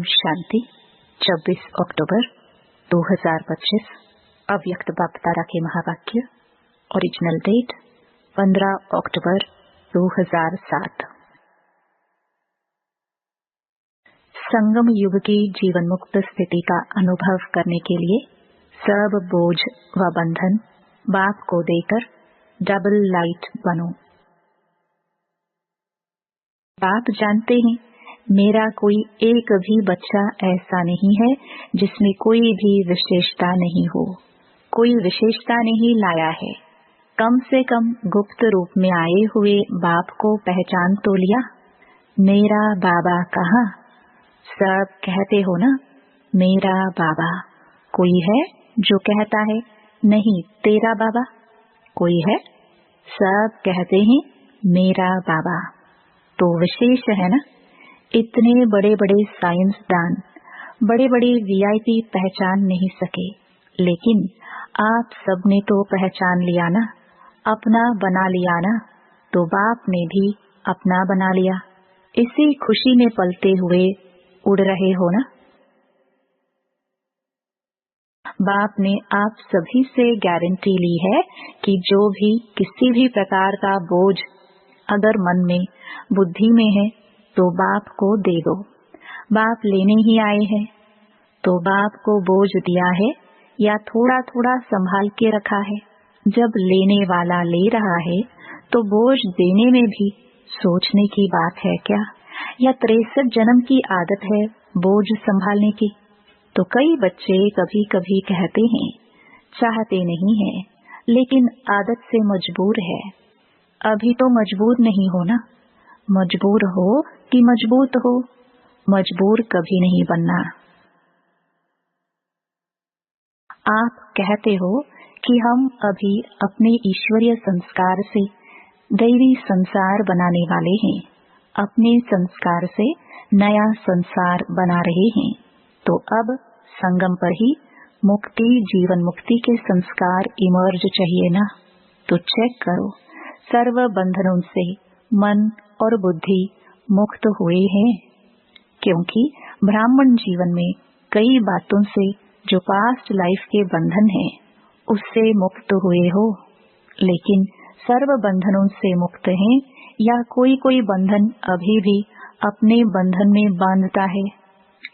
शांति 26 अक्टूबर 2025 अव्यक्त बाप तारा के महावाक्य। ओरिजिनल डेट 15 अक्टूबर 2007। संगम युग की जीवन मुक्त स्थिति का अनुभव करने के लिए सब बोझ व बंधन बाप को देकर डबल लाइट बनो। बाप जानते हैं मेरा कोई एक भी बच्चा ऐसा नहीं है जिसमें कोई भी विशेषता नहीं हो, कोई विशेषता नहीं लाया है। कम से कम गुप्त रूप में आए हुए बाप को पहचान तो लिया। मेरा बाबा कहाँ? सब कहते हो ना मेरा बाबा। कोई है जो कहता है नहीं तेरा बाबा? कोई है? सब कहते हैं मेरा बाबा। तो विशेष है ना। इतने बड़े बड़े साइंसदान, बड़े बड़े वीआईपी पहचान नहीं सके, लेकिन आप सबने तो पहचान लिया ना, अपना बना लिया ना। तो बाप ने भी अपना बना लिया। इसी खुशी में पलते हुए उड़ रहे हो ना। बाप ने आप सभी से गारंटी ली है कि जो भी किसी भी प्रकार का बोझ अगर मन में बुद्धि में है तो बाप को दे दो। बाप लेने ही आए हैं, तो बाप को बोझ दिया है या थोड़ा थोड़ा संभाल के रखा है। जब लेने वाला ले रहा है तो बोझ देने में भी सोचने की बात है क्या? या 63 जन्म की आदत है बोझ संभालने की? तो कई बच्चे कभी कभी कहते हैं चाहते नहीं है, लेकिन आदत से मजबूर है। अभी तो मजबूर नहीं हो ना। मजबूर हो कि मजबूत हो, मजबूर कभी नहीं बनना। आप कहते हो कि हम अभी अपने ईश्वरीय संस्कार से दैवी संसार बनाने वाले हैं, अपने संस्कार से नया संसार बना रहे हैं। तो अब संगम पर ही मुक्ति जीवन मुक्ति के संस्कार इमर्ज चाहिए ना। तो चेक करो सर्व बंधनों से मन और बुद्धि मुक्त हुए हैं, क्योंकि ब्राह्मण जीवन में कई बातों से जो पास्ट लाइफ के बंधन हैं उससे मुक्त हुए हो। लेकिन सर्व बंधनों से मुक्त हैं या कोई कोई बंधन अभी भी अपने बंधन में बांधता है।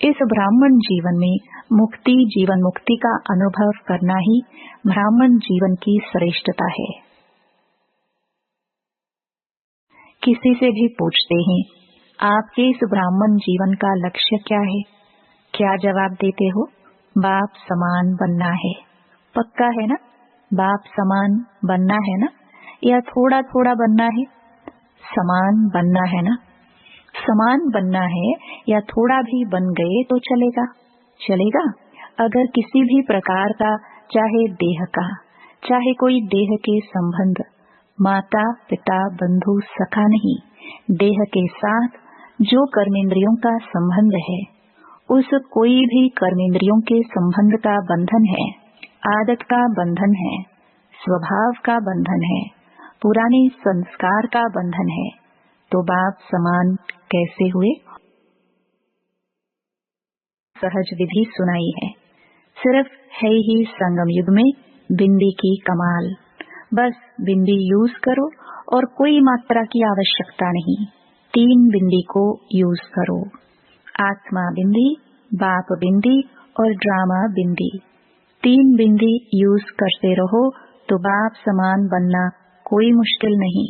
इस ब्राह्मण जीवन में मुक्ति जीवन मुक्ति का अनुभव करना ही ब्राह्मण जीवन की श्रेष्ठता है। किसी से भी पूछते हैं आपके इस ब्राह्मण जीवन का लक्ष्य क्या है? क्या जवाब देते हो? बाप समान बनना है। पक्का है ना? बाप समान बनना है ना, या थोड़ा थोड़ा बनना है? समान बनना है ना। समान बनना है या थोड़ा भी बन गए तो चलेगा? चलेगा। अगर किसी भी प्रकार का, चाहे देह का, चाहे कोई देह के संबंध, माता पिता बंधु सखा नहीं, देह के साथ जो कर्मेंद्रियों का संबंध है, उस कोई भी कर्मेंद्रियों के संबंध का बंधन है, आदत का बंधन है, स्वभाव का बंधन है, पुराने संस्कार का बंधन है। तो बाप समान कैसे हुए? सहज विधि सुनाई है। सिर्फ है ही संगम युग में बिंदी की कमाल। बस बिंदी यूज करो और कोई मात्रा की आवश्यकता नहीं। 3 बिंदी को यूज करो। आत्मा बिंदी, बाप बिंदी और ड्रामा बिंदी। 3 बिंदी यूज करते रहो तो बाप समान बनना कोई मुश्किल नहीं।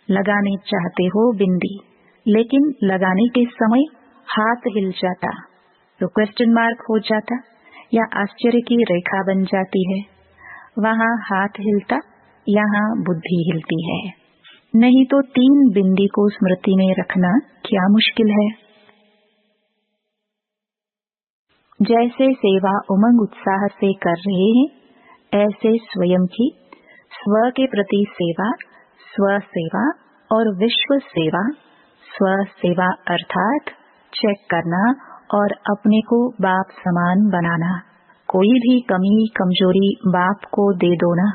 लगाने चाहते हो बिंदी, लेकिन लगाने के समय हाथ हिल जाता तो क्वेश्चन मार्क हो जाता या आश्चर्य की रेखा बन जाती है। वहाँ हाथ हिलता, यहाँ बुद्धि हिलती है। नहीं तो 3 बिंदी को स्मृति में रखना क्या मुश्किल है। जैसे सेवा उमंग उत्साह से कर रहे हैं, ऐसे स्वयं की स्व के प्रति सेवा, स्व सेवा और विश्व सेवा। स्व सेवा अर्थात चेक करना और अपने को बाप समान बनाना। कोई भी कमी कमजोरी बाप को दे दो ना।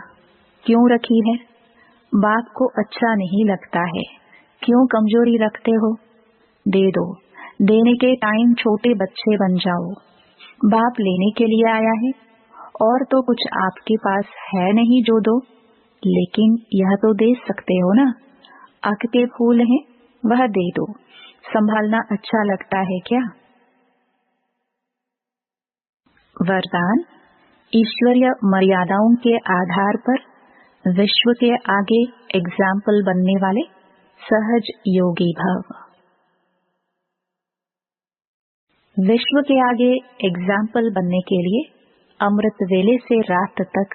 क्यों रखी है? बाप को अच्छा नहीं लगता है। क्यों कमजोरी रखते हो? दे दो। देने के टाइम छोटे बच्चे बन जाओ। बाप लेने के लिए आया है और तो कुछ आपके पास है नहीं जो दो, लेकिन यह तो दे सकते हो ना। अक के फूल हैं, वह दे दो। संभालना अच्छा लगता है क्या? वरदान। ईश्वरीय मर्यादाओं के आधार पर विश्व के आगे एग्जाम्पल बनने वाले सहज योगी भव। विश्व के आगे एग्जाम्पल बनने के लिए अमृत वेले से रात तक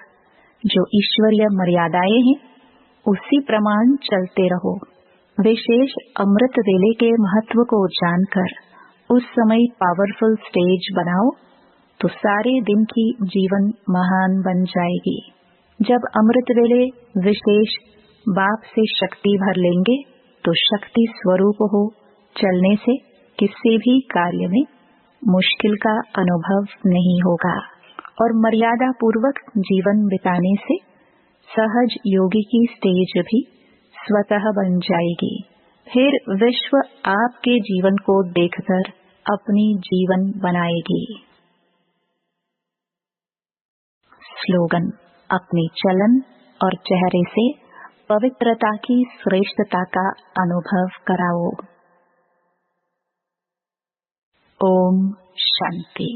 जो ईश्वरीय मर्यादाएं हैं उसी प्रमाण चलते रहो। विशेष अमृत वेले के महत्व को जानकर उस समय पावरफुल स्टेज बनाओ तो सारे दिन की जीवन महान बन जाएगी। जब अमृत वेले विशेष बाप से शक्ति भर लेंगे तो शक्ति स्वरूप हो चलने से किसी भी कार्य में मुश्किल का अनुभव नहीं होगा और मर्यादा पूर्वक जीवन बिताने से सहज योगी की स्टेज भी स्वतः बन जाएगी। फिर विश्व आपके जीवन को देखकर अपनी जीवन बनाएगी। स्लोगन। अपने चलन और चेहरे से पवित्रता की श्रेष्ठता का अनुभव कराओ। ओम शांति।